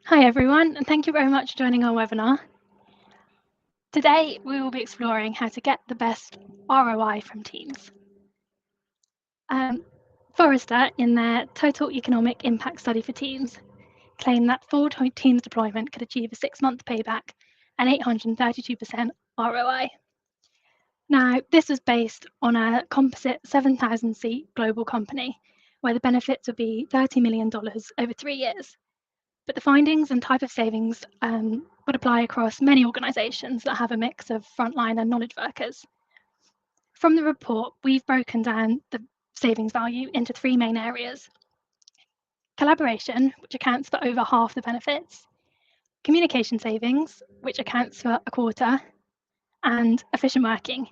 Hi everyone, and thank you very much for joining our webinar. Today we will be exploring how to get the best ROI from Teams. Forrester, in their Total Economic Impact Study for Teams, claimed that full Teams deployment could achieve a 6-month payback and 832% ROI. Now, this was based on a composite 7,000 seat global company, where the benefits would be $30 million over 3 years. But the findings and type of savings would apply across many organisations that have a mix of frontline and knowledge workers. From the report, we've broken down the savings value into 3 main areas. Collaboration, which accounts for over half the benefits, communication savings, which accounts for a quarter, and efficient working,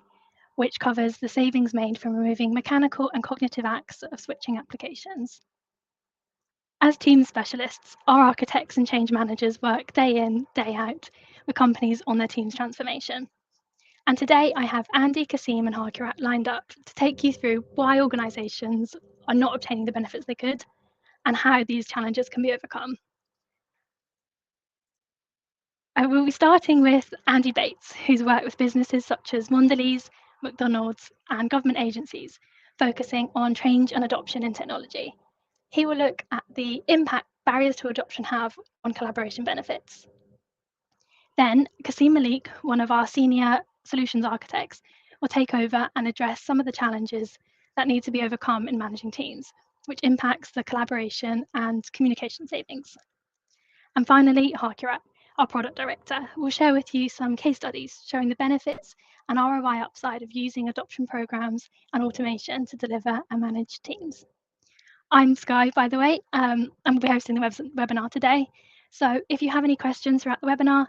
which covers the savings made from removing mechanical and cognitive acts of switching applications. As Teams specialists, our architects and change managers work day in, day out with companies on their Teams transformation. And today I have Andy, Kasim and Harkirat lined up to take you through why organisations are not obtaining the benefits they could and how these challenges can be overcome. We'll be starting with Andy Bates, who's worked with businesses such as Mondelez, McDonald's and government agencies, focusing on change and adoption in technology. He will look at the impact barriers to adoption have on collaboration benefits. Then Kasim Malik, one of our senior solutions architects, will take over and address some of the challenges that need to be overcome in managing teams, which impacts the collaboration and communication savings. And finally, Harkirat, our product director, will share with you some case studies showing the benefits and ROI upside of using adoption programs and automation to deliver and manage teams. I'm Sky, by the way, and we'll be hosting the webinar today. So if you have any questions throughout the webinar,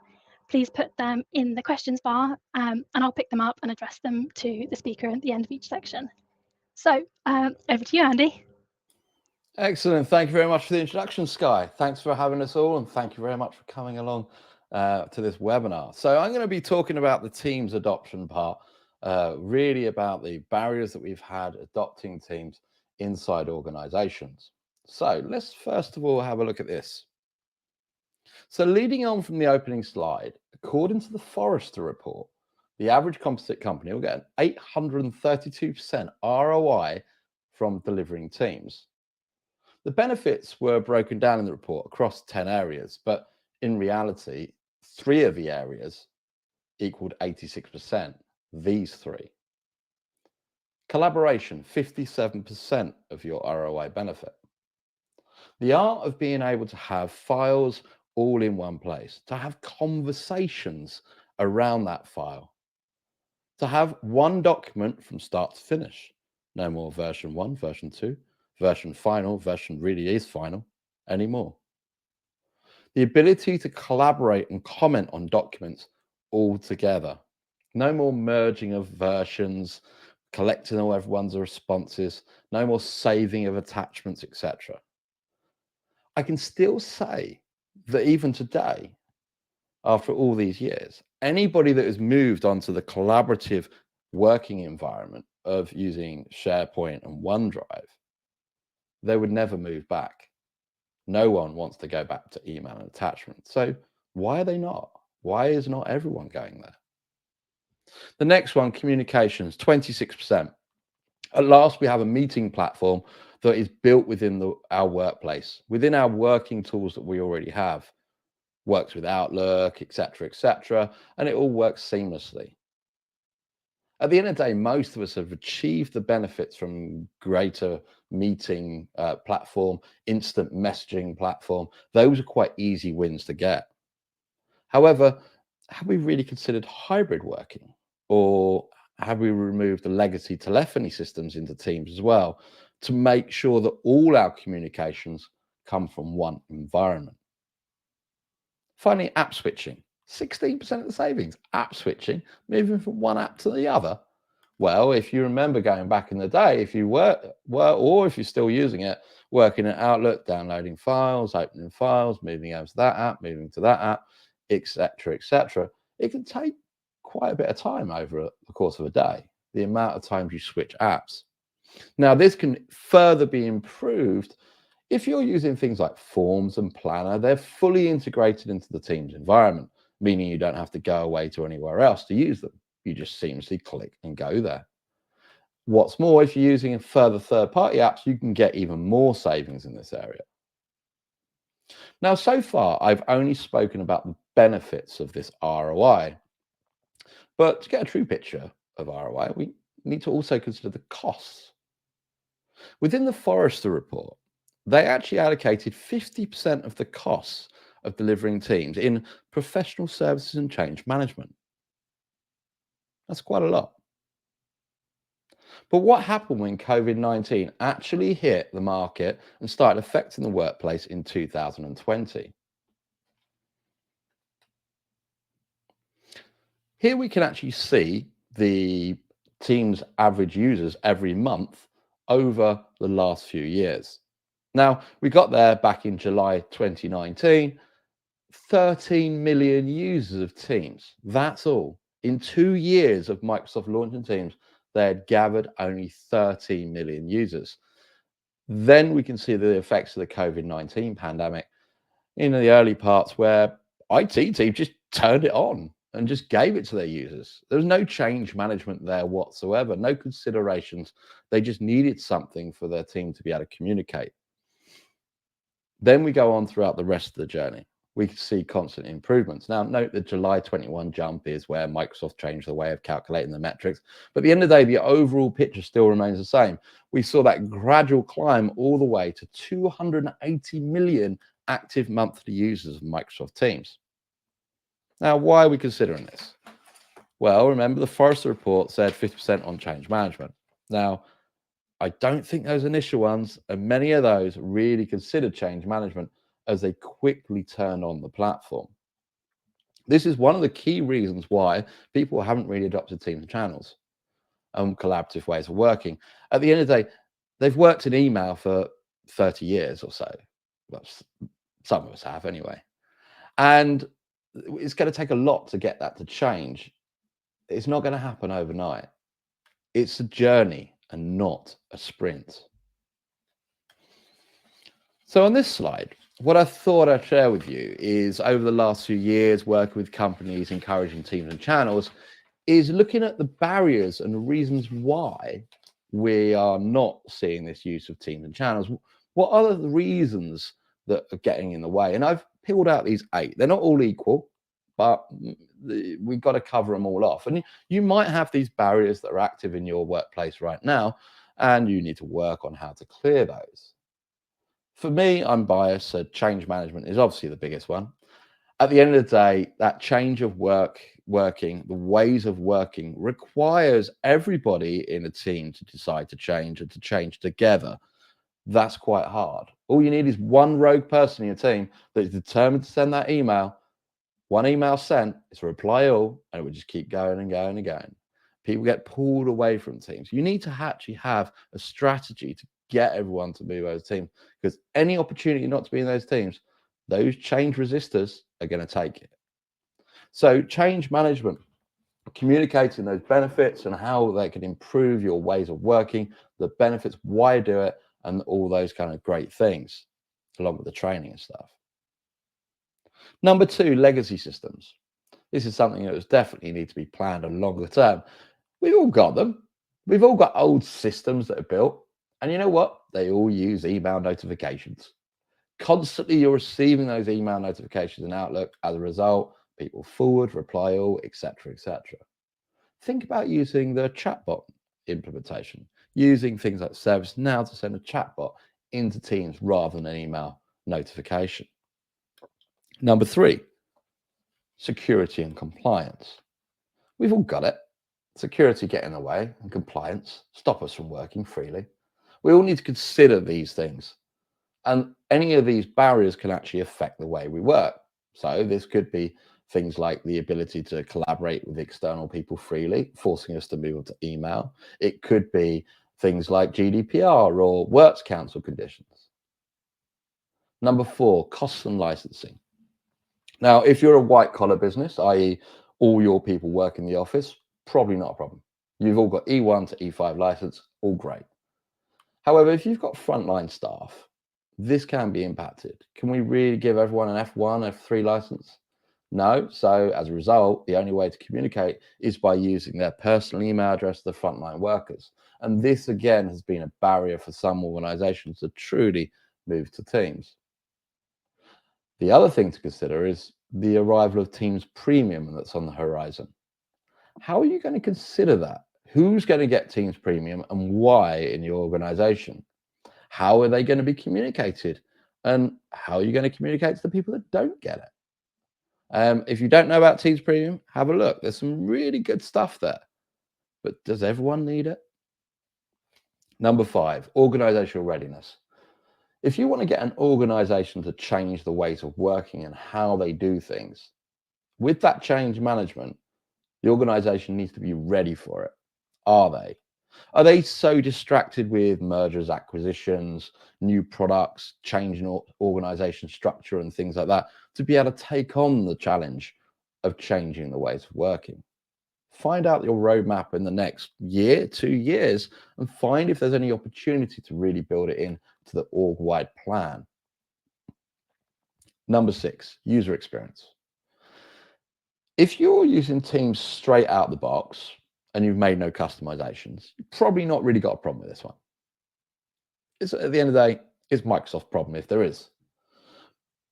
please put them in the questions bar and I'll pick them up and address them to the speaker at the end of each section. So over to you, Andy. Excellent. Thank you very much for the introduction, Sky. Thanks for having us all, and thank you very much for coming along to this webinar. So I'm going to be talking about the Teams adoption part, really about the barriers that we've had adopting Teams inside organizations. So let's first of all have a look at this. So leading on from the opening slide, according to the Forrester report, the average composite company will get an 832% ROI from delivering Teams. The benefits were broken down in the report across 10 areas, but in reality, 3 of the areas equaled 86%, these 3. Collaboration, 57% of your ROI benefit. The art of being able to have files all in one place, to have conversations around that file, to have one document from start to finish. No more version 1, version 2, version final, version really is final anymore. The ability to collaborate and comment on documents all together. No more merging of versions, collecting all everyone's responses, no more saving of attachments, etc. I can still say that even today, after all these years, anybody that has moved onto the collaborative working environment of using SharePoint and OneDrive, they would never move back. No one wants to go back to email and attachment. So why are they not? Why is not everyone going there? The next one, communications, 26%. At last, we have a meeting platform that is built within our workplace, within our working tools that we already have. Works with Outlook, etc., and it all works seamlessly. At the end of the day, most of us have achieved the benefits from greater meeting platform, instant messaging platform. Those are quite easy wins to get. However, have we really considered hybrid working, or have we removed the legacy telephony systems into Teams as well to make sure that all our communications come from one environment? Finally, app switching. 16% of the savings. App switching, moving from one app to the other. Well, if you remember going back in the day, if you were or if you're still using it, working in Outlook, downloading files, opening files, moving over to that app, moving to that app, etc., it can take quite a bit of time over the course of a day, the amount of times you switch apps. Now, this can further be improved If you're using things like Forms and Planner, they're fully integrated into the Teams environment, meaning you don't have to go away to anywhere else to use them. You just seamlessly click and go there. What's more, if you're using further third-party apps, you can get even more savings in this area. Now, so far, I've only spoken about the benefits of this ROI. But to get a true picture of ROI, we need to also consider the costs. Within the Forrester report, they actually allocated 50% of the costs of delivering Teams in professional services and change management. That's quite a lot. But what happened when COVID-19 actually hit the market and started affecting the workplace in 2020? Here we can actually see the Teams average users every month over the last few years. Now, we got there back in July 2019, 13 million users of Teams. That's all. In 2 years of Microsoft launching Teams, they had gathered only 13 million users. Then we can see the effects of the COVID-19 pandemic in the early parts where IT team just turned it on and just gave it to their users. There was no change management there whatsoever, no considerations. They just needed something for their team to be able to communicate. Then we go on throughout the rest of the journey. We can see constant improvements. Now, note the July 21 jump is where Microsoft changed the way of calculating the metrics. But at the end of the day, the overall picture still remains the same. We saw that gradual climb all the way to 280 million active monthly users of Microsoft Teams. Now, why are we considering this? Well, remember the Forrester report said 50% on change management. Now, I don't think those initial ones, and many of those really considered change management as they quickly turned on the platform. This is one of the key reasons why people haven't really adopted Teams channels and collaborative ways of working. At the end of the day, they've worked in email for 30 years or so. Well, some of us have anyway. And it's going to take a lot to get that to change. It's not going to happen overnight. It's a journey and not a sprint. So on this slide, what I thought I'd share with you is over the last few years, working with companies, encouraging Teams and channels, is looking at the barriers and the reasons why we are not seeing this use of Teams and channels. What are the reasons that are getting in the way? And I've peeled out these 8. They're not all equal, but we've got to cover them all off. And you might have these barriers that are active in your workplace right now, and you need to work on how to clear those. For me, I'm biased, so change management is obviously the biggest one. At the end of the day, that change of working, the ways of working requires everybody in a team to decide to change and to change together. That's quite hard. All you need is one rogue person in your team that is determined to send that email. One email sent, it's a reply all, and it would just keep going and going and going. People get pulled away from teams. You need to actually have a strategy to get everyone to move over to teams, because any opportunity not to be in those teams, those change resistors are going to take it. So change management, communicating those benefits and how they can improve your ways of working, the benefits, why do it, and all those kind of great things, along with the training and stuff. Number 2, legacy systems. This is something that definitely need to be planned on longer term. We've all got them. We've all got old systems that are built. And you know what? They all use email notifications. Constantly you're receiving those email notifications in Outlook. As a result, people forward, reply all, etc., etc. Think about using the chatbot implementation, using things like ServiceNow to send a chatbot into Teams rather than an email notification. Number 3, security and compliance. We've all got it. Security get in the way and compliance stop us from working freely. We all need to consider these things. And any of these barriers can actually affect the way we work. So this could be things like the ability to collaborate with external people freely, forcing us to move to email. It could be things like GDPR or Works Council conditions. Number 4, costs and licensing. Now, if you're a white collar business, i.e. all your people work in the office, probably not a problem. You've all got E1 to E5 license, all great. However, if you've got frontline staff, this can be impacted. Can we really give everyone an F1, F3 license? No. So as a result, the only way to communicate is by using their personal email address to the frontline workers. And this again has been a barrier for some organizations to truly move to Teams. The other thing to consider is the arrival of Teams Premium that's on the horizon. How are you going to consider that? Who's going to get Teams Premium and why in your organization? How are they going to be communicated? And how are you going to communicate to the people that don't get it? If you don't know about Teams Premium, have a look. There's some really good stuff there. But does everyone need it? Number 5, organizational readiness. If you want to get an organization to change the ways of working and how they do things, with that change management, the organization needs to be ready for it. Are they? Are they so distracted with mergers, acquisitions, new products, changing organization structure and things like that to be able to take on the challenge of changing the ways of working? Find out your roadmap in the next year, 2 years, and find if there's any opportunity to really build it in to the org-wide plan. Number 6, user experience. If you're using Teams straight out the box and you've made no customizations, you've probably not really got a problem with this one. It's, at the end of the day, it's Microsoft's problem if there is.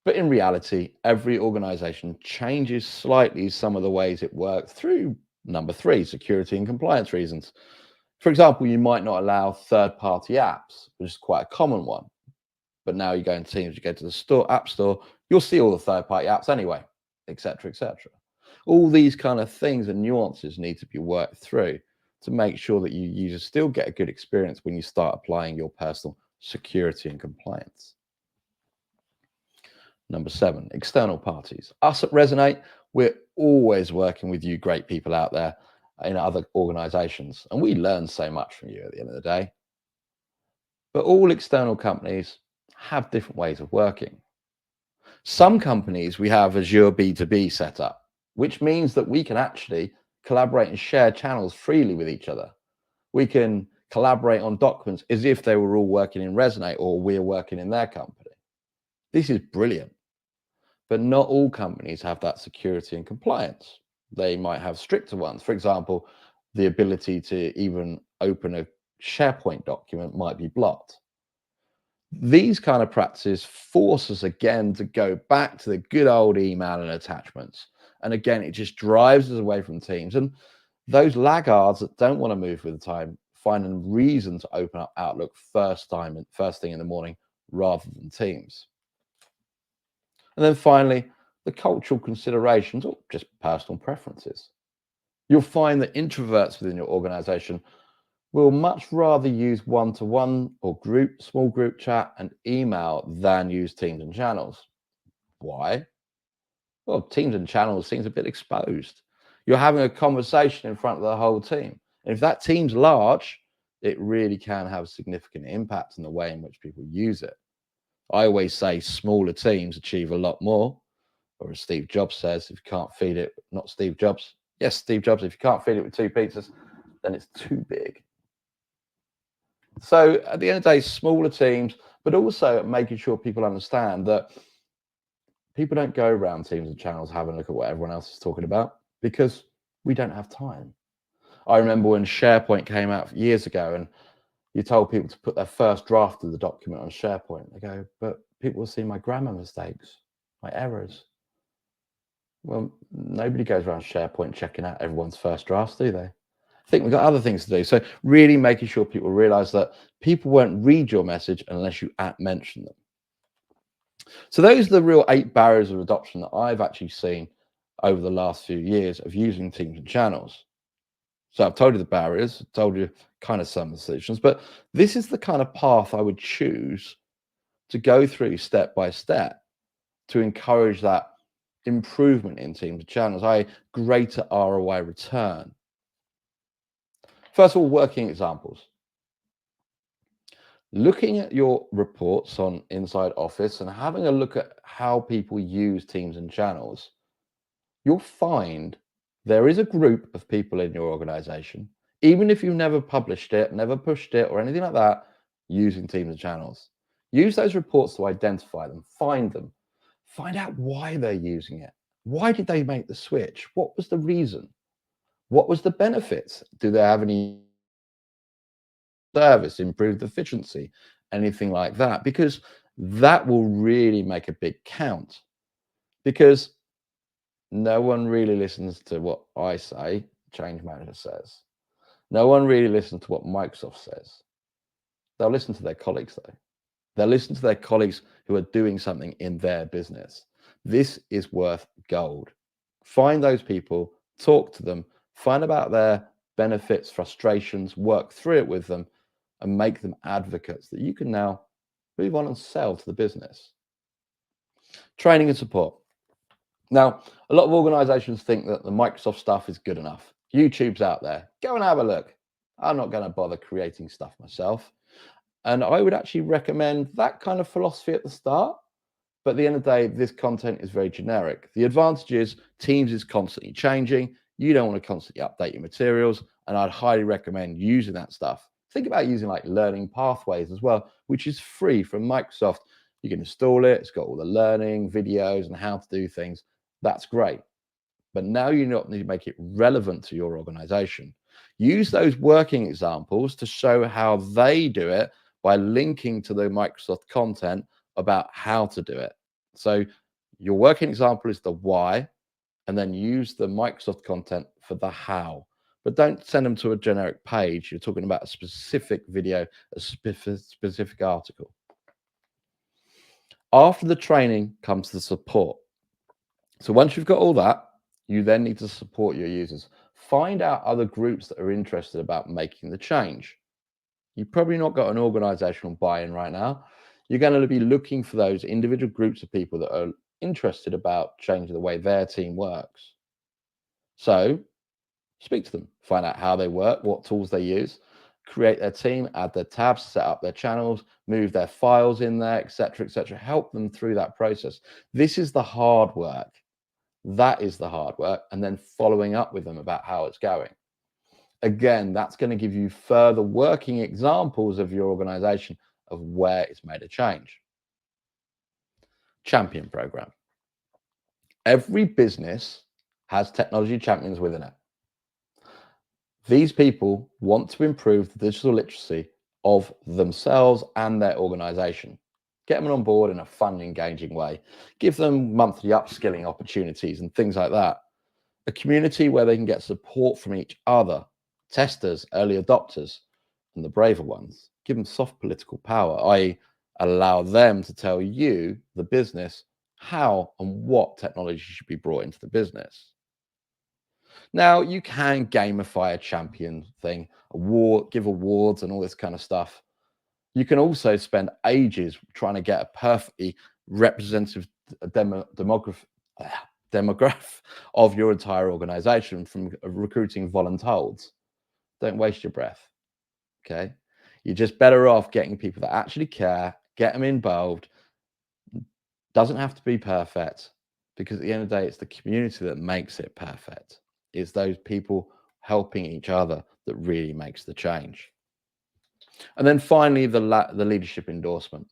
But in reality, every organization changes slightly some of the ways it works through number 3, security and compliance reasons. For example, you might not allow third-party apps, which is quite a common one. But now you go in Teams, you go to the app store, you'll see all the third-party apps anyway, etc., etc. All these kind of things and nuances need to be worked through to make sure that you users still get a good experience when you start applying your personal security and compliance. Number 7, external parties. Us at Resonate, we're always working with you great people out there in other organizations, and we learn so much from you at the end of the day. But all external companies have different ways of working. Some companies, we have Azure B2B set up, which means that we can actually collaborate and share channels freely with each other. We can collaborate on documents as if they were all working in Resonate or we're working in their company. This is brilliant. But not all companies have that security and compliance. They might have stricter ones. For example, the ability to even open a SharePoint document might be blocked. These kind of practices force us again to go back to the good old email and attachments. And again, it just drives us away from Teams. And those laggards that don't want to move with the time find a reason to open up Outlook first thing in the morning rather than Teams. And then finally, the cultural considerations or just personal preferences. You'll find that introverts within your organization will much rather use one-to-one or small group chat and email than use Teams and channels. Why? Well, Teams and channels seems a bit exposed. You're having a conversation in front of the whole team. And if that team's large, it really can have a significant impact on the way in which people use it. I always say smaller teams achieve a lot more, or as Steve Jobs says, if you can't feed it, not Steve Jobs. Yes, Steve Jobs, if you can't feed it with 2 pizzas, then it's too big. So at the end of the day, smaller teams, but also making sure people understand that people don't go around Teams and channels having a look at what everyone else is talking about because we don't have time. I remember when SharePoint came out years ago and you told people to put their first draft of the document on SharePoint. They go, but people will see my grammar mistakes, my errors. Well, nobody goes around SharePoint checking out everyone's first drafts, do they? I think we've got other things to do. So really making sure people realize that people won't read your message unless you mention them. So those are the real 8 barriers of adoption that I've actually seen over the last few years of using Teams and channels. So I've told you the barriers, I've told you kind of some of the solutions, but this is the kind of path I would choose to go through step by step to encourage that improvement in Teams and channels, i.e. greater ROI return. First of all, working examples. Looking at your reports on Inside Office and having a look at how people use Teams and channels, you'll find there is a group of people in your organization, even if you've never published it, never pushed it or anything like that, using Teams and channels. Use those reports to identify them, find out why they're using it. Why did they make the switch? What was the reason? What was the benefits? Do they have any service, improved efficiency, anything like that? Because that will really make a big count. Because no one really listens to what I say, change manager says. No one really listens to what Microsoft says. They'll listen to their colleagues, though. They'll listen to their colleagues who are doing something in their business. This is worth gold. Find those people, talk to them, find about their benefits, frustrations, work through it with them, and make them advocates that you can now move on and sell to the business. Training and support. Now, a lot of organizations think that the Microsoft stuff is good enough. YouTube's out there. Go and have a look. I'm not going to bother creating stuff myself. And I would actually recommend that kind of philosophy at the start. But at the end of the day, this content is very generic. The advantage is Teams is constantly changing. You don't want to constantly update your materials. And I'd highly recommend using that stuff. Think about using like Learning Pathways as well, which is free from Microsoft. You can install it. It's got all the learning videos and how to do things. That's great. But now you need to make it relevant to your organization. Use those working examples to show how they do it by linking to the Microsoft content about how to do it. So your working example is the why, and then use the Microsoft content for the how. But don't send them to a generic page. You're talking about a specific video, a specific article. After the training comes the support. So once you've got all that, you then need to support your users. Find out other groups that are interested about making the change. You've probably not got an organizational buy-in right now. You're going to be looking for those individual groups of people that are interested about changing the way their team works. So speak to them, find out how they work, what tools they use, create their team, add their tabs, set up their channels, move their files in there, etc., etc. Help them through that process. This is the hard work. That is the hard work. And then following up with them about how it's going. Again, that's going to give you further working examples of your organization of where it's made a change. Champion program. Every business has technology champions within it. These people want to improve the digital literacy of themselves and their organization. Get them on board in a fun, engaging way. Give them monthly upskilling opportunities and things like that. A community where they can get support from each other, testers, early adopters, and the braver ones. Give them soft political power, i.e. allow them to tell you, the business, how and what technology should be brought into the business. Now, you can gamify a champion thing, give awards and all this kind of stuff. You can also spend ages trying to get a perfectly representative demographic of your entire organization from recruiting volunteers. Don't waste your breath. Okay. You're just better off getting people that actually care, get them involved. Doesn't have to be perfect, because at the end of the day, it's the community that makes it perfect. It's those people helping each other that really makes the change. And then finally, the leadership endorsement.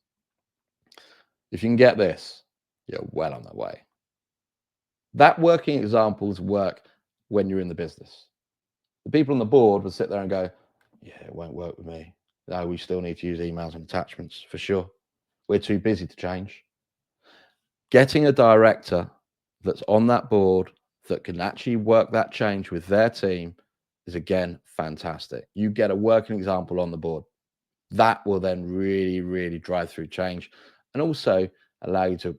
If you can get this, you're well on the way. That working examples work when you're in the business. The people on the board will sit there and go, yeah, it won't work with me. No, we still need to use emails and attachments for sure. We're too busy to change. Getting a director that's on that board that can actually work that change with their team is, again, fantastic. You get a working example on the board. That will then really, really drive through change and also allow you to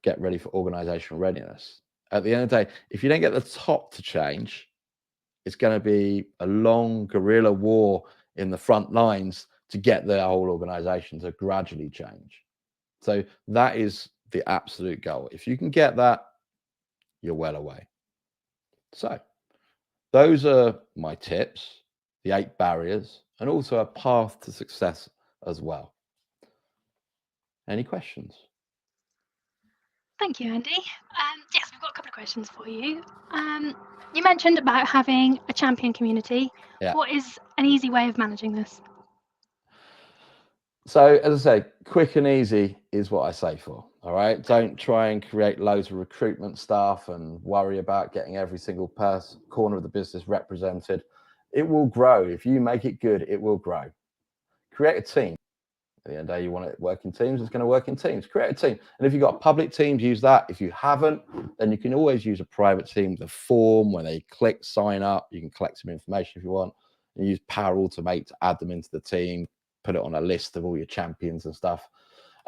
get ready for organizational readiness. At the end of the day, if you don't get the top to change, it's going to be a long guerrilla war in the front lines to get the whole organization to gradually change. So that is the absolute goal. If you can get that, you're well away. So those are my tips, the 8 barriers, and also a path to success as well. Any questions? Thank you, Andy. Yes, we've got a couple of questions for you. You mentioned about having a champion community. Yeah. What is an easy way of managing this? So, as I say, quick and easy is what I say for. All right. Don't try and create loads of recruitment stuff and worry about getting every single corner of the business represented. It will grow. If you make it good, it will grow. Create a team. At the end of the day, you want it to work in teams, it's going to work in teams. Create a team. And if you've got public teams, use that. If you haven't, then you can always use a private team. The form, when they click sign up, you can collect some information if you want. And use Power Automate to add them into the team, put it on a list of all your champions and stuff.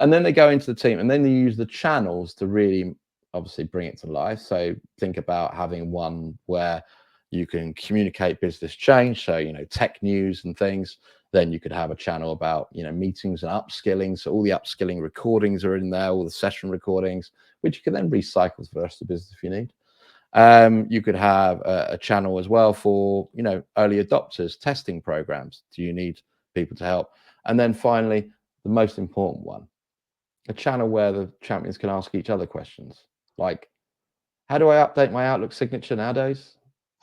And then they go into the team, and then they use the channels to really obviously bring it to life. So think about having one where you can communicate business change. So, tech news and things. Then you could have a channel about, meetings and upskilling. So all the upskilling recordings are in there, all the session recordings, which you can then recycle for the rest of the business if you need. You could have a channel as well for, early adopters, testing programs. Do you need people to help? And then finally, the most important one, a channel where the champions can ask each other questions, like, how do I update my Outlook signature nowadays?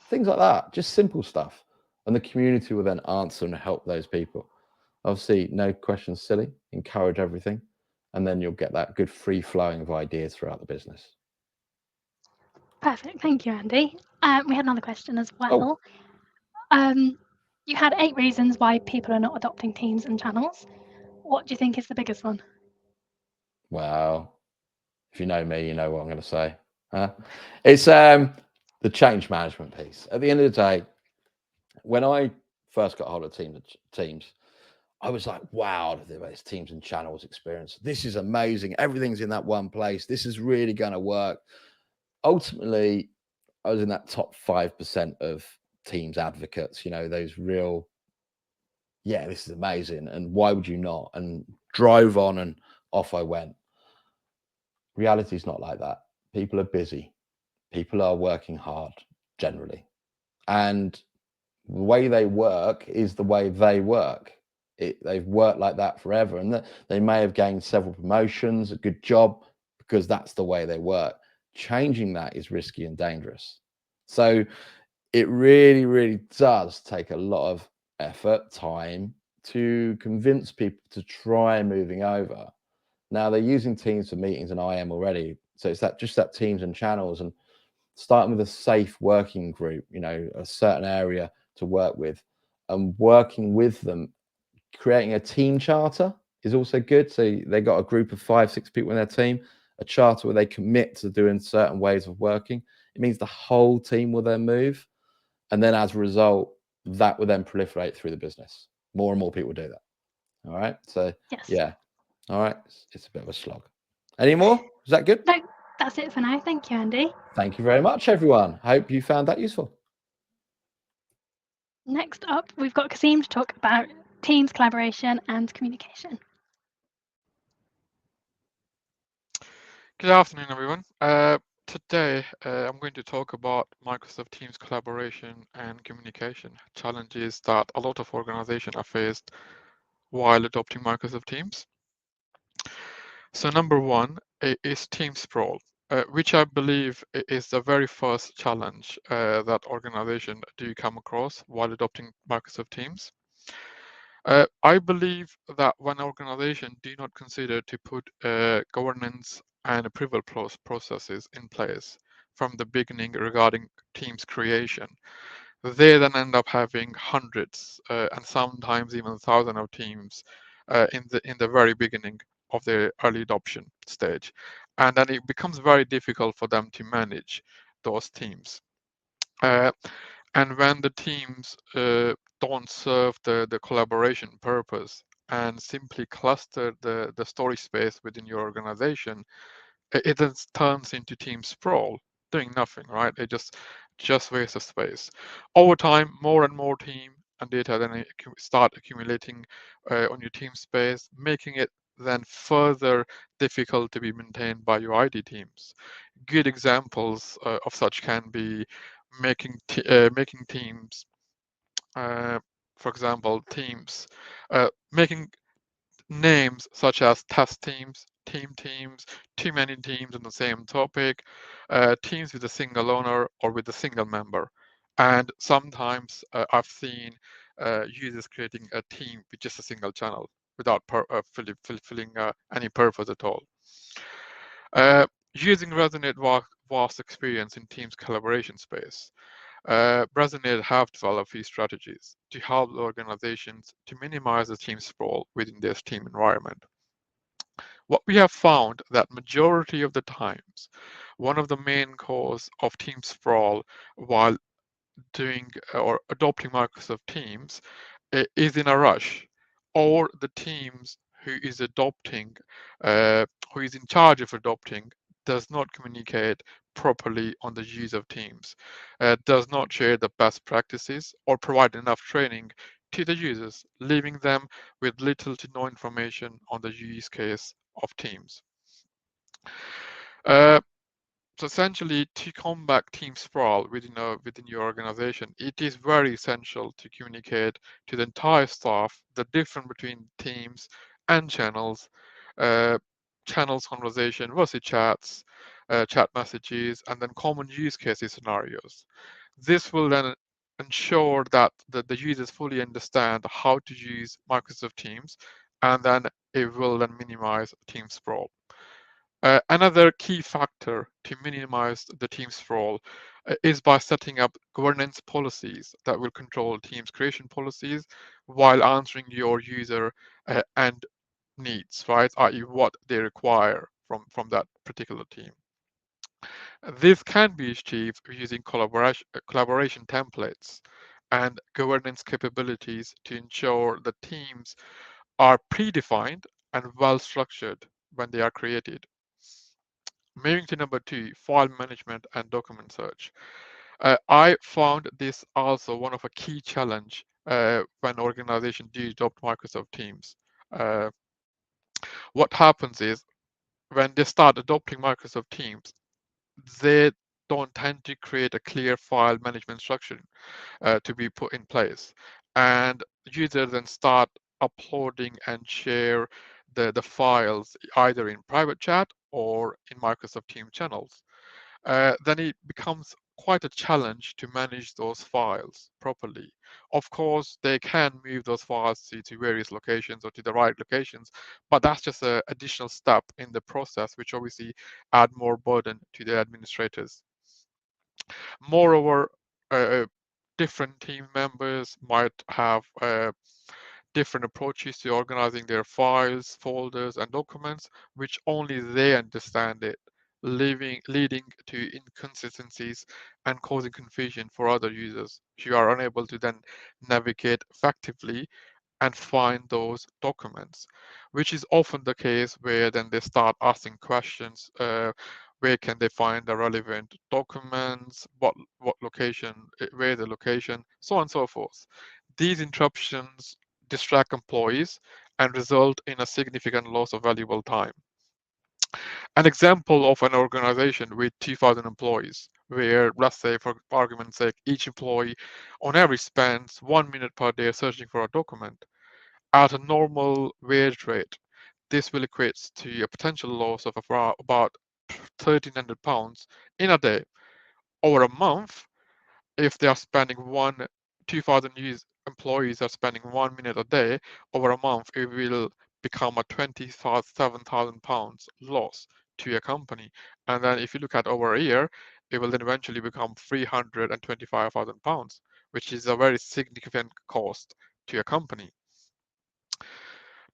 Things like that, just simple stuff. And the community will then answer and help those people. Obviously, no questions silly, encourage everything. And then you'll get that good free flowing of ideas throughout the business. Perfect. Thank you, Andy. We had another question as Oh, well. You had 8 reasons why people are not adopting teams and channels. What do you think is the biggest one? well, if you know me, you know what I'm going to say. It's the change management piece. At the end of the day, when I first got hold of teams, I was like, wow, this teams and channels experience. This is amazing. Everything's in that one place. This is really going to work. Ultimately, I was in that top 5% of teams advocates, those real, yeah, this is amazing. And why would you not? And drove on and off I went. Reality is not like that. People are busy. People are working hard generally. And the way they work is the way they work. They've worked like that forever, and they may have gained several promotions, a good job, because that's the way they work. Changing that is risky and dangerous. So it really, really does take a lot of effort, time to convince people to try moving over. Now they're using Teams for meetings and IM already, so it's that Teams and channels, and starting with a safe working group, a certain area to work with, and working with them, creating a team charter is also good. So they got a group of 5-6 people in their team, a charter where they commit to doing certain ways of working. It means the whole team will then move, and then as a result, that will then proliferate through the business. More and more people do that. All right. So Yes. yeah. All right. It's a bit of a slog. Any more? Is that good? No, that's it for now. Thank you, Andy. Thank you very much, everyone. I hope you found that useful. Next up, we've got Kasim to talk about teams, collaboration, and communication. Good afternoon, everyone. Today, I'm going to talk about Microsoft Teams collaboration and communication challenges that a lot of organizations are faced while adopting Microsoft Teams. So number one is team sprawl, which I believe is the very first challenge that organizations do come across while adopting Microsoft Teams. I believe that when organizations do not consider to put governance and approval processes in place from the beginning regarding Teams creation, they then end up having hundreds and sometimes even thousands of teams in the very beginning of the early adoption stage, and then it becomes very difficult for them to manage those teams. And when the teams don't serve the collaboration purpose and simply cluster the storage space within your organization, it then turns into team sprawl, doing nothing, right? It just waste of space. Over time, more and more team and data then start accumulating on your team space, making it then further difficult to be maintained by your IT teams. Good examples of such can be making teams, for example, teams, making names such as test teams, teams, too many teams on the same topic, teams with a single owner or with a single member. And sometimes I've seen users creating a team with just a single channel. without fulfilling any purpose at all. Using Resonate vast experience in Teams collaboration space, Resonate have developed these strategies to help organizations to minimize the team sprawl within their team environment. What we have found that majority of the times, one of the main cause of team sprawl while doing or adopting Microsoft Teams is in a rush, or the teams who is adopting, who is in charge of adopting, does not communicate properly on the use of Teams, does not share the best practices or provide enough training to the users, leaving them with little to no information on the use case of Teams. So essentially, to combat team sprawl within your organization, it is very essential to communicate to the entire staff the difference between teams and channels, uh, channels conversation versus chats, chat messages, and then common use cases scenarios. This will then ensure that the users fully understand how to use Microsoft Teams, and then it will then minimize team sprawl. Another key factor to minimize the team's sprawl is by setting up governance policies that will control team's creation policies while answering your user and needs, right? I.e., what they require from that particular team. This can be achieved using collaboration templates and governance capabilities to ensure the teams are predefined and well structured when they are created. Moving to number 2, file management and document search. I found this also one of a key challenge when organizations do adopt Microsoft Teams. Uh, what happens is when they start adopting Microsoft Teams, they don't tend to create a clear file management structure to be put in place. And users then start uploading and share the files either in private chat or in Microsoft Teams channels. Then it becomes quite a challenge to manage those files properly. Of course, they can move those files to various locations or to the right locations, but that's just an additional step in the process, which obviously add more burden to the administrators. Moreover, uh, different team members might have different approaches to organizing their files, folders, and documents, which only they understand it, leading to inconsistencies and causing confusion for other users who are unable to then navigate effectively and find those documents, which is often the case where then they start asking questions. Where can they find the relevant documents? What location? Where the location? So on and so forth. These interruptions distract employees and result in a significant loss of valuable time. An example of an organization with 2,000 employees, where, let's say, for argument's sake, each employee on average spends 1 minute per day searching for a document at a normal wage rate. This will equate to a potential loss of about £1,300 in a day. Over a month, if they are spending 2,000 employees are spending 1 minute a day, over a month, it will become a £27,000 loss to a company. And then if you look at over a year, it will then eventually become £325,000, which is a very significant cost to a company.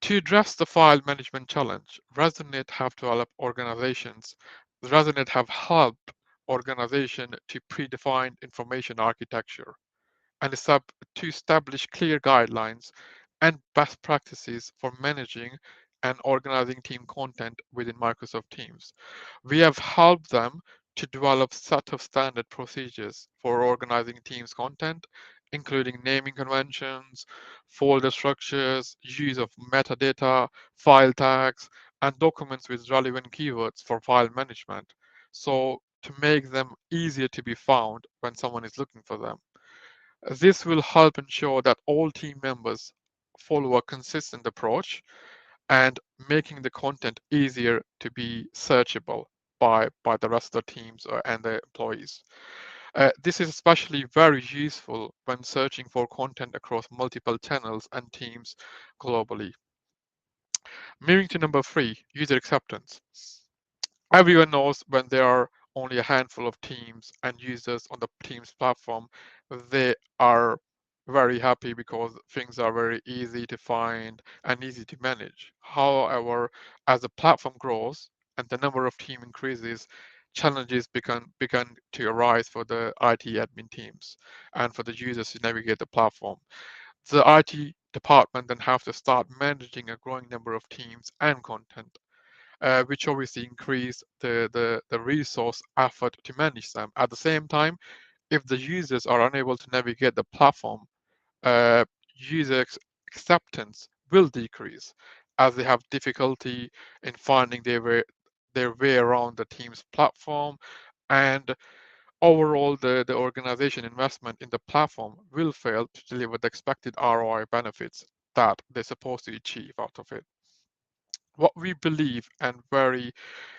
To address the file management challenge, Resonate have developed organizations. Resonate have helped organization to predefine information architecture and to establish clear guidelines and best practices for managing and organizing team content within Microsoft Teams. We have helped them to develop set of standard procedures for organizing Teams content, including naming conventions, folder structures, use of metadata, file tags, and documents with relevant keywords for file management. So to make them easier to be found when someone is looking for them. This will help ensure that all team members follow a consistent approach and making the content easier to be searchable by the rest of the teams and the employees. This is especially very useful when searching for content across multiple channels and teams globally. Moving to number 3, user acceptance. Everyone knows when there are only a handful of teams and users on the Teams platform, they are very happy because things are very easy to find and easy to manage. However, as the platform grows and the number of team increases, challenges begin to arise for the IT admin teams and for the users to navigate the platform. The IT department then have to start managing a growing number of teams and content, which obviously increase the resource effort to manage them. At the same time, if the users are unable to navigate the platform, uh, user acceptance will decrease as they have difficulty in finding their way around the team's platform, and overall the organization investment in the platform will fail to deliver the expected ROI benefits that they're supposed to achieve out of it. What we believe and very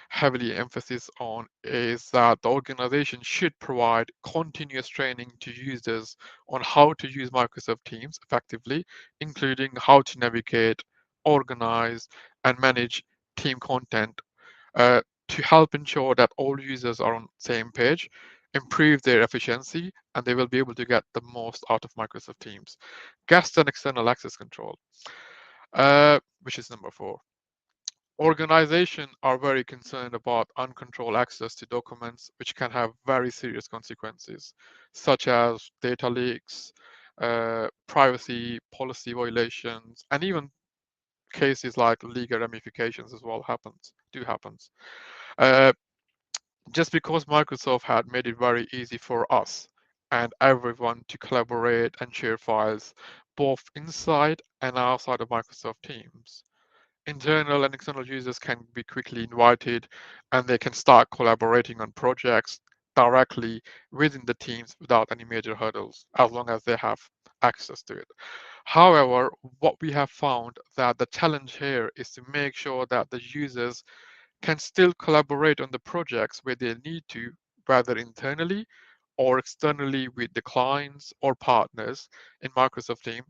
heavily emphasis on is that the organization should provide continuous training to users on how to use Microsoft Teams effectively, including how to navigate, organize, and manage team content, to help ensure that all users are on the same page, improve their efficiency, and they will be able to get the most out of Microsoft Teams. Guest and external access control, which is number 4. Organizations are very concerned about uncontrolled access to documents, which can have very serious consequences, such as data leaks, privacy policy violations, and even cases like legal ramifications as well happens. Uh, just because Microsoft had made it very easy for us and everyone to collaborate and share files both inside and outside of Microsoft Teams, internal and external users can be quickly invited and they can start collaborating on projects directly within the teams without any major hurdles, as long as they have access to it. However, what we have found that the challenge here is to make sure that the users can still collaborate on the projects where they need to, whether internally or externally with the clients or partners in Microsoft Teams,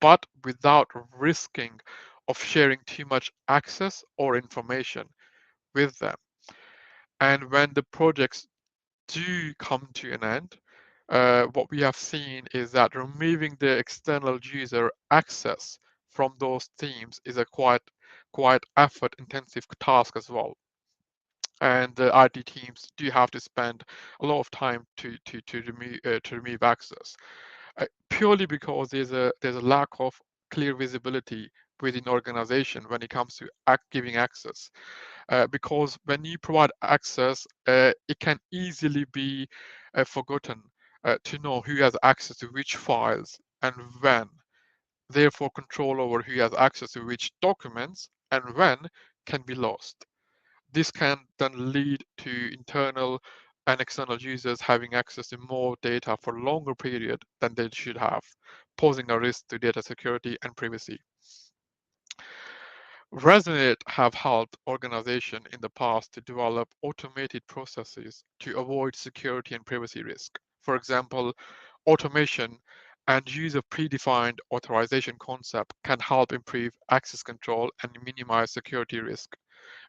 but without risking of sharing too much access or information with them. And when the projects do come to an end, what we have seen is that removing the external user access from those teams is a quite effort intensive task as well. And the IT teams do have to spend a lot of time to remove access, purely because there's a lack of clear visibility within organization when it comes to giving access. Because when you provide access, it can easily be forgotten to know who has access to which files and when. Therefore, control over who has access to which documents and when can be lost. This can then lead to internal and external users having access to more data for a longer period than they should have, posing a risk to data security and privacy. Resonate have helped organizations in the past to develop automated processes to avoid security and privacy risk. For example, automation and use of predefined authorization concept can help improve access control and minimize security risk.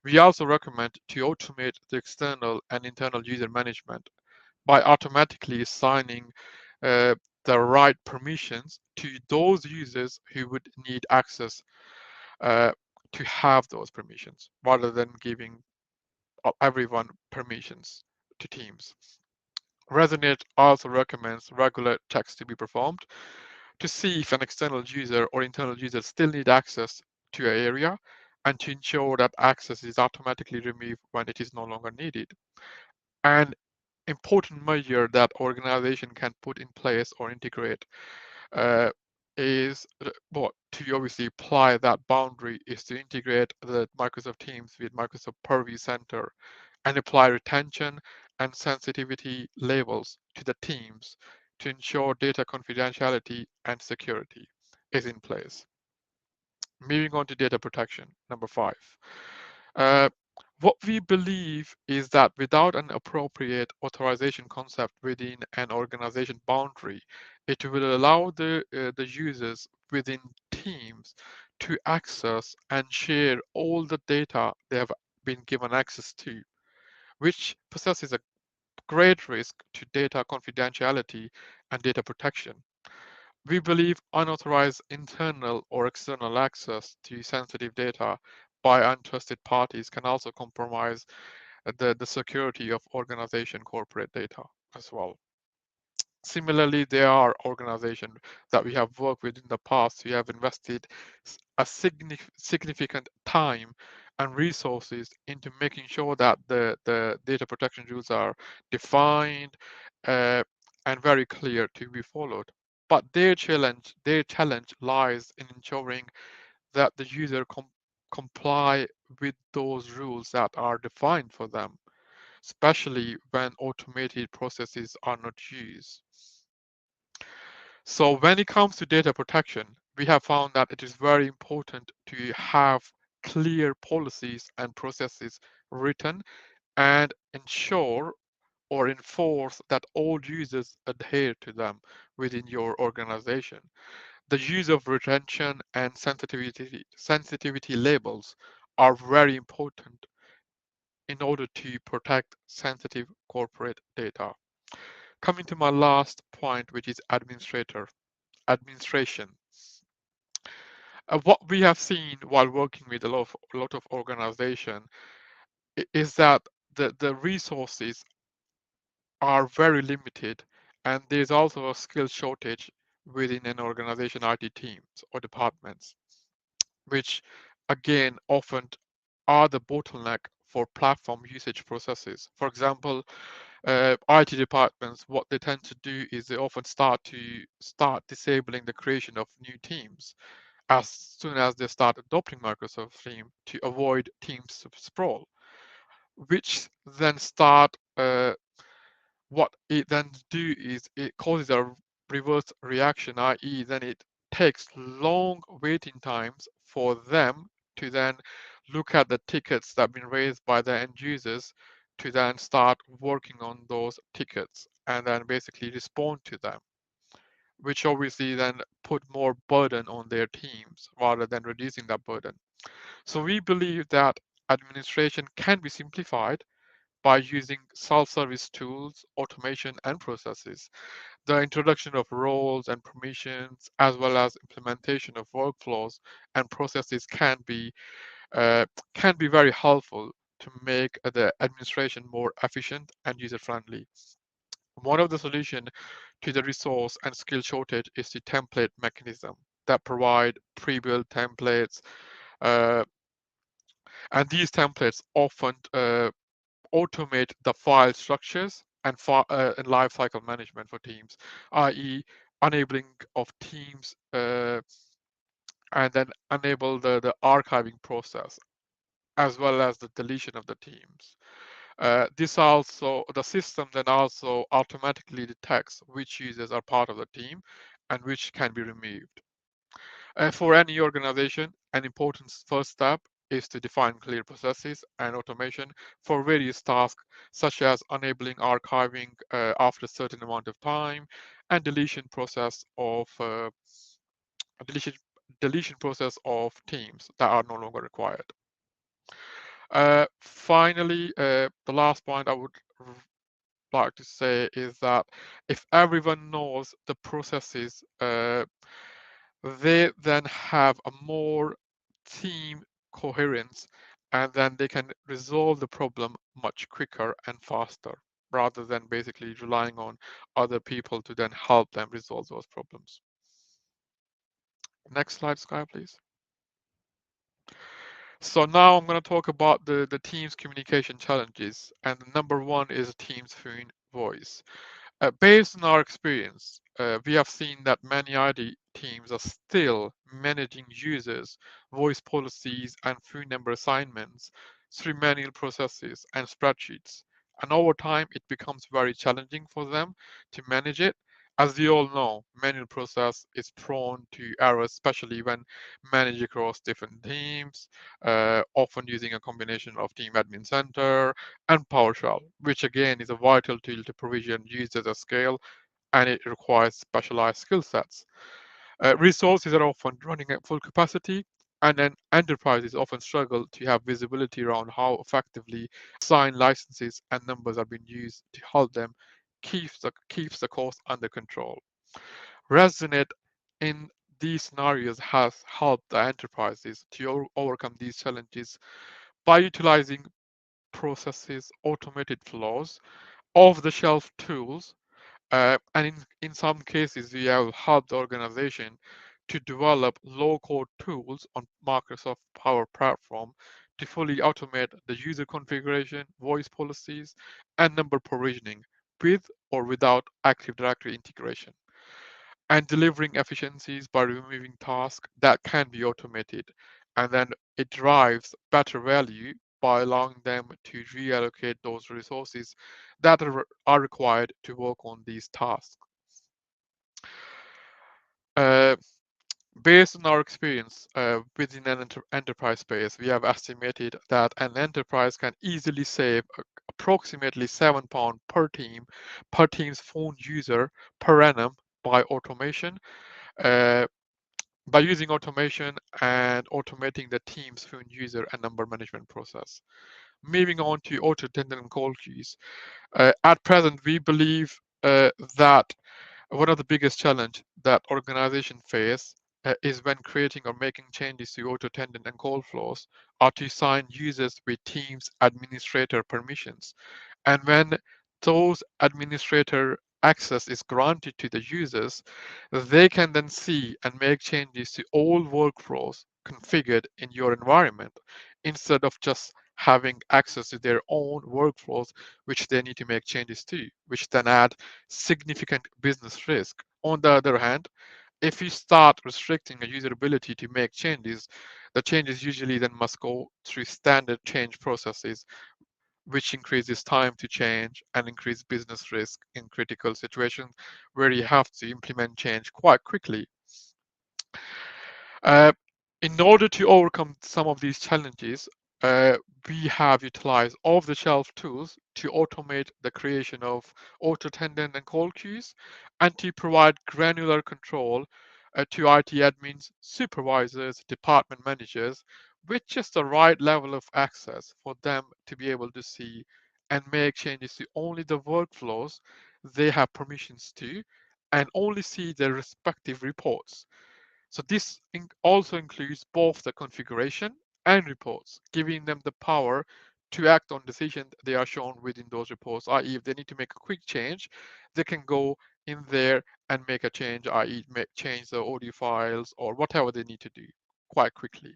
We also recommend to automate the external and internal user management by automatically assigning the right permissions to those users who would need access uh, to have those permissions rather than giving everyone permissions to teams. Resonate also recommends regular checks to be performed to see if an external user or internal user still need access to an area and to ensure that access is automatically removed when it is no longer needed. An important measure that organization can put in place or integrate uh, is what to obviously apply that boundary is to integrate the Microsoft Teams with Microsoft Purview Center and apply retention and sensitivity labels to the teams to ensure data confidentiality and security is in place. Moving on to data protection, number 5. Uh, what we believe is that without an appropriate authorization concept within an organization boundary, it will allow the users within teams to access and share all the data they have been given access to, which possesses a great risk to data confidentiality and data protection. We believe unauthorized internal or external access to sensitive data by untrusted parties can also compromise the security of organization corporate data as well. Similarly, there are organizations that we have worked with in the past who have invested a significant time and resources into making sure that the data protection rules are defined uh, and very clear to be followed. But their challenge lies in ensuring that the user comply with those rules that are defined for them, especially when automated processes are not used. So when it comes to data protection, we have found that it is very important to have clear policies and processes written and ensure or enforce that all users adhere to them within your organization. The use of retention and sensitivity labels are very important in order to protect sensitive corporate data. Coming to my last point, which is administration. What we have seen while working with a lot of organization is that the resources are very limited, and there's also a skill shortage within an organization IT teams or departments, which again often are the bottleneck for platform usage processes. For example, IT departments, what they tend to do is they often start disabling the creation of new teams as soon as they start adopting Microsoft Teams to avoid Teams sprawl, which then start what it then do is it causes a reverse reaction, i.e. then it takes long waiting times for them to then look at the tickets that have been raised by the end users to then start working on those tickets and then basically respond to them, which obviously then put more burden on their teams rather than reducing that burden. So we believe that administration can be simplified by using self-service tools, automation, and processes. The introduction of roles and permissions, as well as implementation of workflows and processes can be very helpful to make the administration more efficient and user-friendly. One of the solutions to the resource and skill shortage is the template mechanism that provide pre-built templates, uh, and these templates often automate the file structures and lifecycle management for teams, i.e., enabling of teams and then enable the archiving process as well as the deletion of the teams. The system then also automatically detects which users are part of the team and which can be removed. For any organization, an important first step is to define clear processes and automation for various tasks, such as enabling archiving after a certain amount of time and deletion, deletion process of teams that are no longer required. Finally, the last point I would like to say is that if everyone knows the processes, they then have a more team coherence, and then they can resolve the problem much quicker and faster rather than basically relying on other people to then help them resolve those problems. Next slide, Sky, please. So now I'm going to talk about the team's communication challenges, and number one is team's phone voice. Based on our experience, we have seen that many ID teams are still managing users, voice policies, and phone number assignments through manual processes and spreadsheets. And over time, it becomes very challenging for them to manage it. As we all know, manual process is prone to errors, especially when managed across different teams, often using a combination of Team Admin Center and PowerShell, which again is a vital tool to provision users at scale, and it requires specialized skill sets. Resources are often running at full capacity, And then enterprises often struggle to have visibility around how effectively assigned licenses and numbers are being used to help them keeps the cost under control. Resonate in these scenarios has helped the enterprises to overcome these challenges by utilizing processes, automated flows, off-the-shelf tools, and in some cases, we have helped the organization to develop low-code tools on Microsoft Power Platform to fully automate the user configuration, voice policies, and number provisioning with or without Active Directory integration, and delivering efficiencies by removing tasks that can be automated. And then it drives better value by allowing them to reallocate those resources that are required to work on these tasks. Uh, Based on our experience within an enterprise space, we have estimated that an enterprise can easily save approximately £7 per team's phone user per annum by automation. Uh, by using automation and automating the team's phone user and number management process. Moving on to auto attendant and call queues. At present, we believe that one of the biggest challenge that organizations face is when creating or making changes to auto attendant and call flows are to assign users with Teams administrator permissions. And when those administrator access is granted to the users, they can then see and make changes to all workflows configured in your environment instead of just having access to their own workflows, which they need to make changes to, which then add significant business risk. On the other hand, if you start restricting a user ability to make changes, the changes usually then must go through standard change processes, which increases time to change and increase business risk in critical situations where you have to implement change quite quickly. Uh, in order to overcome some of these challenges, we have utilized off-the-shelf tools to automate the creation of auto attendant and call queues and to provide granular control to IT admins, supervisors, department managers with just the right level of access for them to be able to see and make changes to only the workflows they have permissions to and only see their respective reports. So this also includes both the configuration and reports, giving them the power to act on decisions they are shown within those reports, i.e. if they need to make a quick change, they can go in there and make a change, i.e. change the audio files or whatever they need to do quite quickly.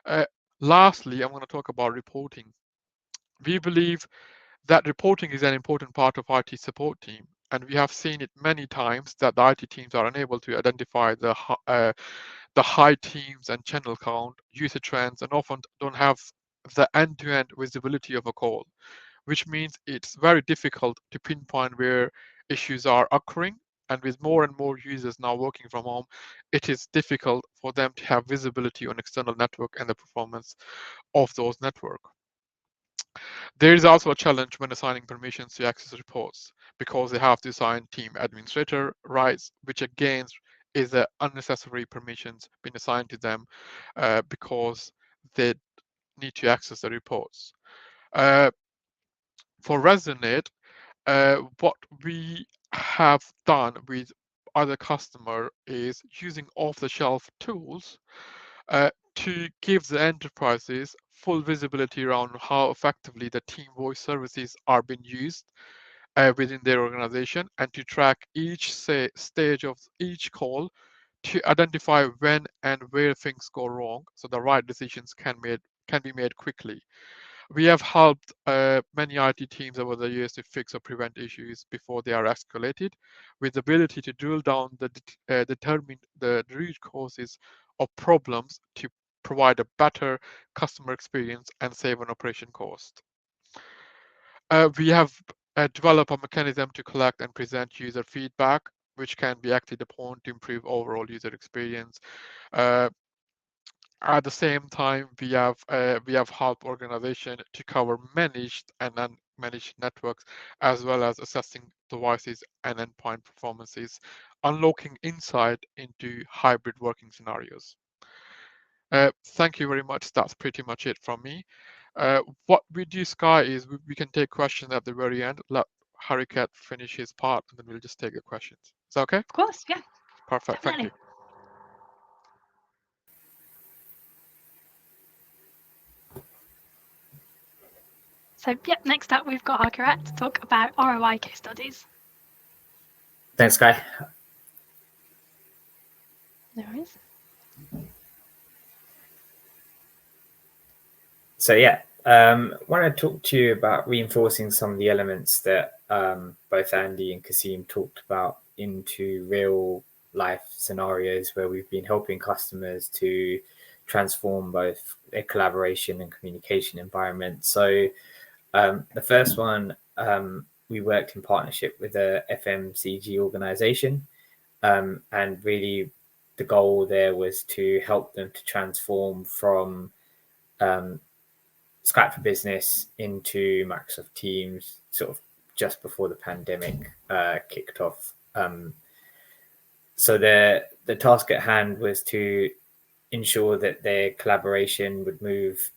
Uh, Lastly, I'm going to talk about reporting. We believe that reporting is an important part of IT support team, and we have seen it many times that the IT teams are unable to identify the high teams and channel count, user trends, and often don't have the end-to-end visibility of a call, which means it's very difficult to pinpoint where issues are occurring. And with more and more users now working from home, it is difficult for them to have visibility on external network and the performance of those networks. There is also a challenge when assigning permissions to access reports because they have to assign team administrator rights, which again is the unnecessary permissions being assigned to them because they need to access the reports. For Resonate, what we have done with other customer is using off-the-shelf tools to give the enterprises full visibility around how effectively the team voice services are being used within their organization and to track each stage of each call to identify when and where things go wrong so the right decisions can be made quickly. We have helped many IT teams over the years to fix or prevent issues before they are escalated, with the ability to drill down determine the root causes of problems to provide a better customer experience and save on operation cost. We have developed a mechanism to collect and present user feedback, which can be acted upon to improve overall user experience. Uh, at the same time, we have helped organization to cover managed and unmanaged networks, as well as assessing devices and endpoint performances, unlocking insight into hybrid working scenarios. Thank you very much. That's pretty much it from me. What we do, Sky, is we can take questions at the very end. Let Harikat finish his part, and then we'll just take the questions. Is that okay? Of course, yeah. Perfect. Definitely. Thank you. So, next up we've got Harikat to talk about ROI case studies. Thanks, Guy. No worries. So I want to talk to you about reinforcing some of the elements that both Andy and Kasim talked about into real life scenarios where we've been helping customers to transform both their collaboration and communication environment. So the first one, we worked in partnership with a FMCG organization, and really the goal there was to help them to transform from Skype for Business into Microsoft Teams sort of just before the pandemic kicked off. So the task at hand was to ensure that their collaboration would move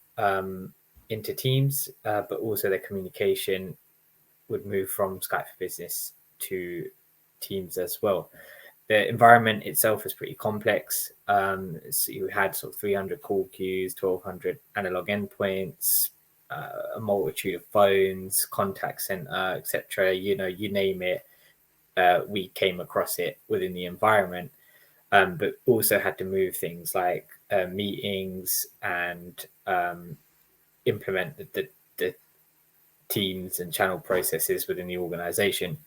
into Teams, but also their communication would move from Skype for Business to Teams as well. The environment itself is pretty complex. So you had sort of 300 call queues, 1,200 analog endpoints, a multitude of phones, contact center, etc. You name it, we came across it within the environment. But also had to move things like meetings and implement the teams and channel processes within the organization.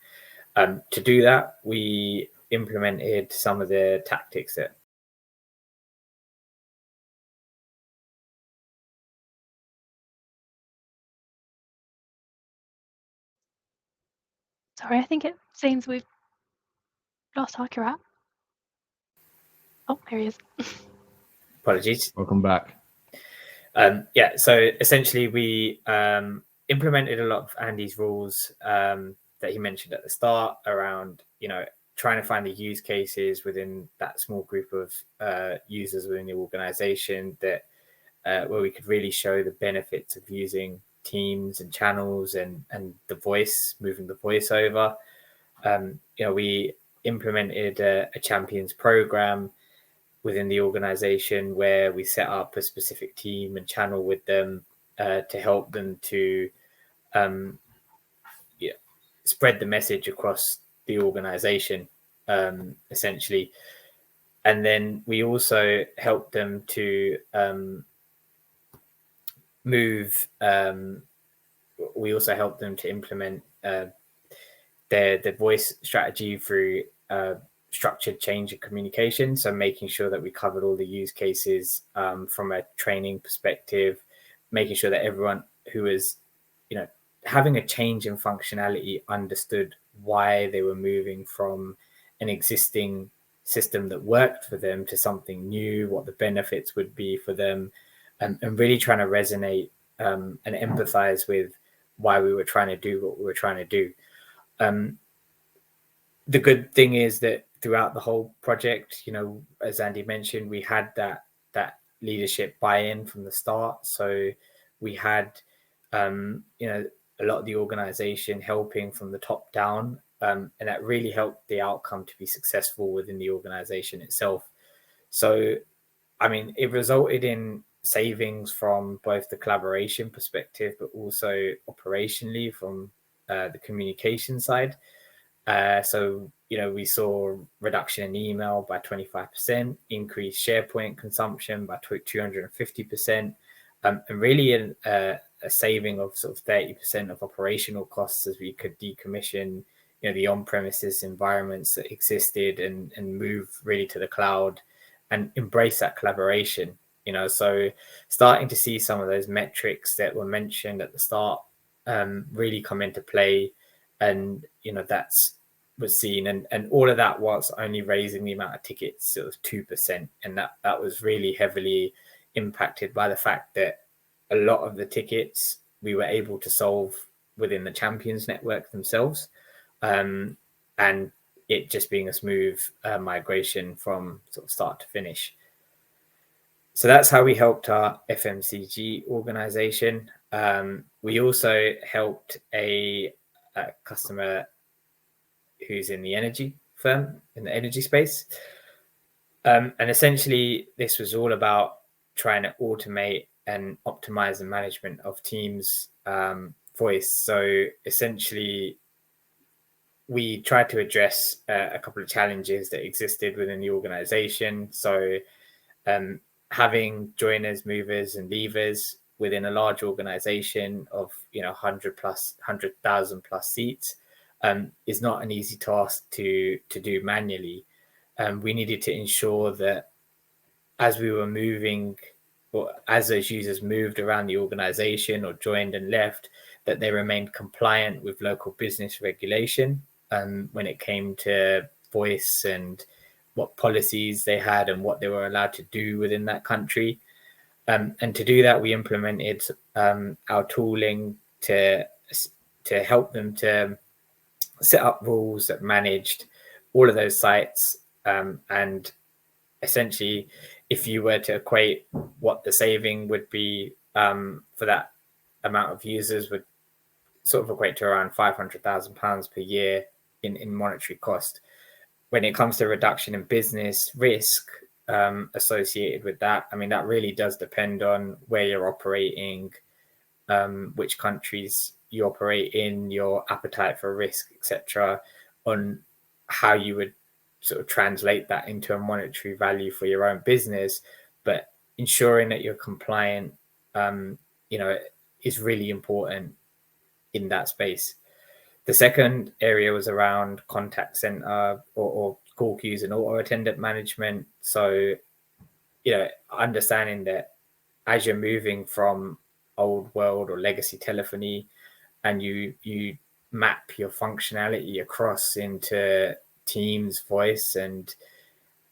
To do that, we implemented some of the tactics that Sorry, I think it seems we've lost Harikat. Oh, here he is. apologies. Welcome back. So essentially we implemented a lot of Andy's rules that he mentioned at the start around, trying to find the use cases within that small group of users within the organization that where we could really show the benefits of using Teams and channels and the voice, moving the voice over. We implemented a champions program within the organization where we set up a specific team and channel with them to help them to spread the message across the organization, essentially. And then we also helped them to we also helped them to implement their voice strategy through structured change in communication. So making sure that we covered all the use cases from a training perspective, making sure that everyone who is, having a change in functionality understood why they were moving from an existing system that worked for them to something new, what the benefits would be for them, and really trying to resonate and empathize with why we were trying to do what we were trying to do. The good thing is that throughout the whole project, as Andy mentioned, we had that leadership buy-in from the start. So we had, a lot of the organization helping from the top down, and that really helped the outcome to be successful within the organization itself. So, it resulted in savings from both the collaboration perspective, but also operationally from the communication side. So, we saw reduction in email by 25%, increased SharePoint consumption by 250%, and really a saving of sort of 30% of operational costs as we could decommission, the on-premises environments that existed and move really to the cloud and embrace that collaboration. So starting to see some of those metrics that were mentioned at the start really come into play, and that's was seen, and all of that whilst only raising the amount of tickets sort of 2%, and that was really heavily impacted by the fact that a lot of the tickets we were able to solve within the Champions network themselves, and it just being a smooth migration from sort of start to finish. So that's how we helped our FMCG organization. We also helped a customer who's in the energy firm, in the energy space. And essentially, this was all about trying to automate and optimize the management of teams' voice. So essentially, we tried to address a couple of challenges that existed within the organization. So having joiners, movers, and leavers within a large organization of 100,000 plus seats is not an easy task to do manually. We needed to ensure that as we were moving, or as those users moved around the organization or joined and left, that they remained compliant with local business regulation when it came to voice and what policies they had and what they were allowed to do within that country. And to do that, we implemented our tooling to help them to set up rules that managed all of those sites. And essentially, if you were to equate what the saving would be for that amount of users, would sort of equate to around £500,000 per year in monetary cost. When it comes to reduction in business risk associated with that, I mean, that really does depend on where you're operating, which countries you operate in, your appetite for risk, etc., on how you would sort of translate that into a monetary value for your own business. But ensuring that you're compliant, is really important in that space. The second area was around contact center or call queues and auto attendant management. So, understanding that as you're moving from old world or legacy telephony and you map your functionality across into Teams, voice, and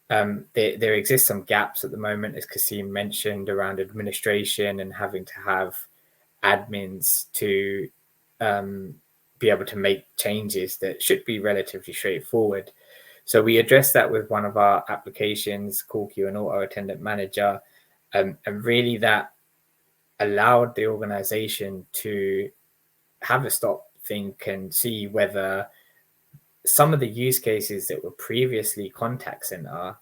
there exist some gaps at the moment, as Kasim mentioned, around administration and having to have admins to be able to make changes that should be relatively straightforward. So we addressed that with one of our applications, Call Queue and Auto Attendant Manager, and really that allowed the organization to have a stop, think, and see whether some of the use cases that were previously contact center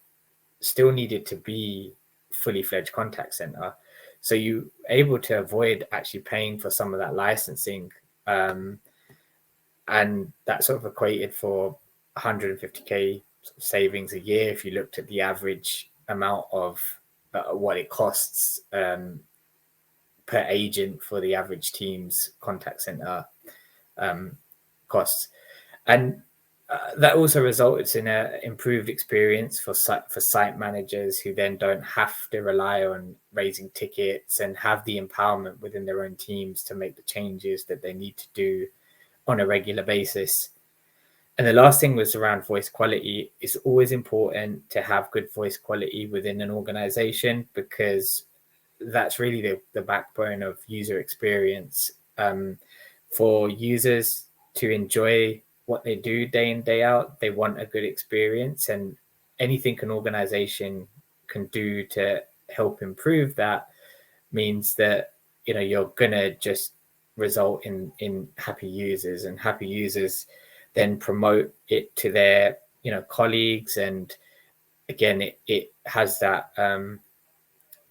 still needed to be fully fledged contact center. So you able to avoid actually paying for some of that licensing. And that sort of equated for 150K savings a year if you looked at the average amount of what it costs per agent for the average team's contact center costs. And that also results in an improved experience for site managers, who then don't have to rely on raising tickets and have the empowerment within their own teams to make the changes that they need to do on a regular basis. And the last thing was around voice quality. It's always important to have good voice quality within an organization, because that's really the backbone of user experience. For users to enjoy what they do day in, day out, they want a good experience, and anything an organization can do to help improve that means that you're gonna just result in happy users, and happy users then promote it to their colleagues, and again it has that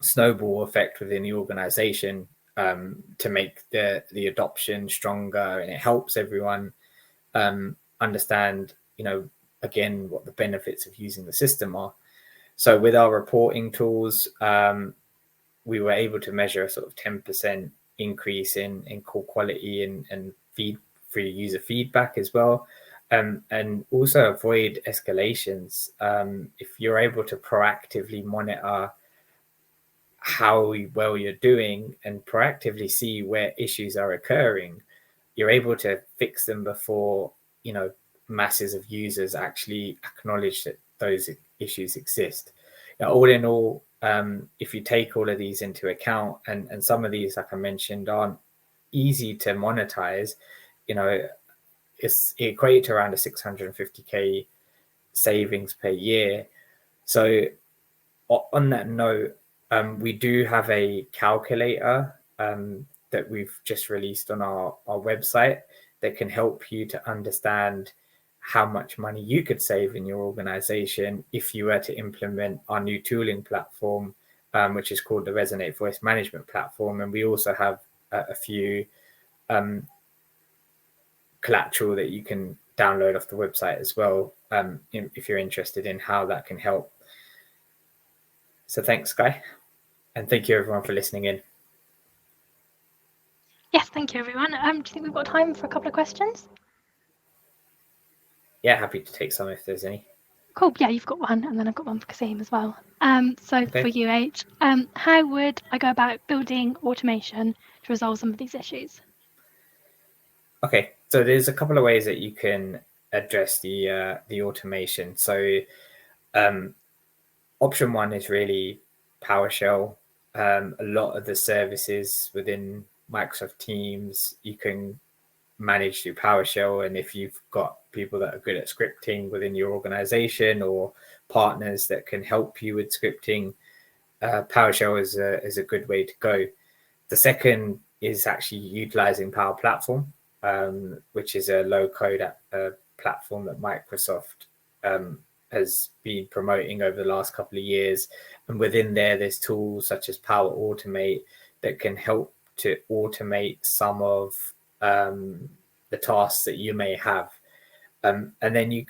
snowball effect within the organization to make the adoption stronger, and it helps everyone understand again what the benefits of using the system are. So with our reporting tools, we were able to measure a sort of 10% increase in call quality and feed through user feedback as well, and also avoid escalations. If you're able to proactively monitor how well you're doing and proactively see where issues are occurring, you're able to fix them before masses of users actually acknowledge that those issues exist. Now, all in all, if you take all of these into account, and some of these, like I mentioned, aren't easy to monetize, it equates to around a 650K savings per year. So on that note, We do have a calculator that we've just released on our website that can help you to understand how much money you could save in your organization if you were to implement our new tooling platform, which is called the Resonate Voice Management Platform. And we also have a few collateral that you can download off the website as well, if you're interested in how that can help. So thanks, Guy. And thank you everyone for listening in. Yes, thank you everyone. Do you think we've got time for a couple of questions? Yeah, happy to take some if there's any. Cool. Yeah, you've got one, and then I've got one for Kasim as well. So Okay. for you, H, how would I go about building automation to resolve some of these issues? Okay, so there's a couple of ways that you can address the automation. So option one is really PowerShell. A lot of the services within Microsoft Teams you can manage through PowerShell, and if you've got people that are good at scripting within your organization or partners that can help you with scripting, PowerShell is a good way to go. The second is actually utilizing Power Platform, which is a low-code platform that Microsoft has been promoting over the last couple of years. And within there's tools such as Power Automate that can help to automate some of the tasks that you may have. And then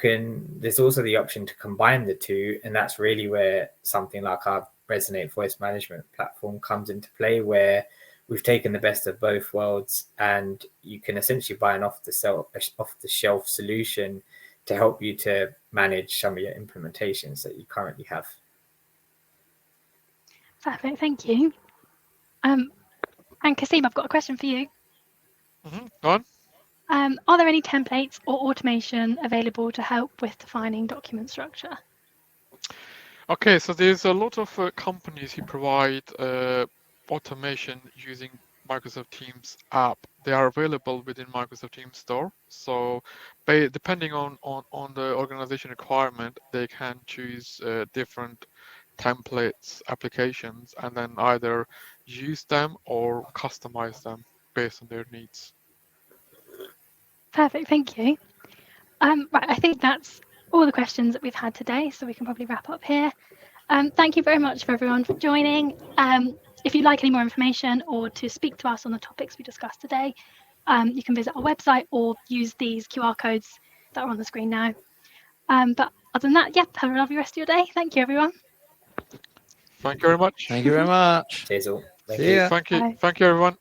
there's also the option to combine the two. And that's really where something like our Resonate Voice Management Platform comes into play, where we've taken the best of both worlds, and you can essentially buy an off-the-shelf solution to help you to manage some of your implementations that you currently have. Perfect, thank you. And Kasim, I've got a question for you. Go on. Are there any templates or automation available to help with defining document structure? Okay, so there's a lot of companies who provide automation using Microsoft Teams app. They are available within Microsoft Teams store. So depending on the organization requirement, they can choose different templates, applications, and then either use them or customize them based on their needs. Perfect, thank you. Right, I think that's all the questions that we've had today, so we can probably wrap up here. Thank you very much for everyone for joining. If you'd like any more information or to speak to us on the topics we discussed today, you can visit our website or use these QR codes that are on the screen now. But other than that, yeah, have a lovely rest of your day. Thank you, everyone. Thank you very much. Thank you very much. Cheers all. See ya. Thank you. Bye. Thank you, everyone.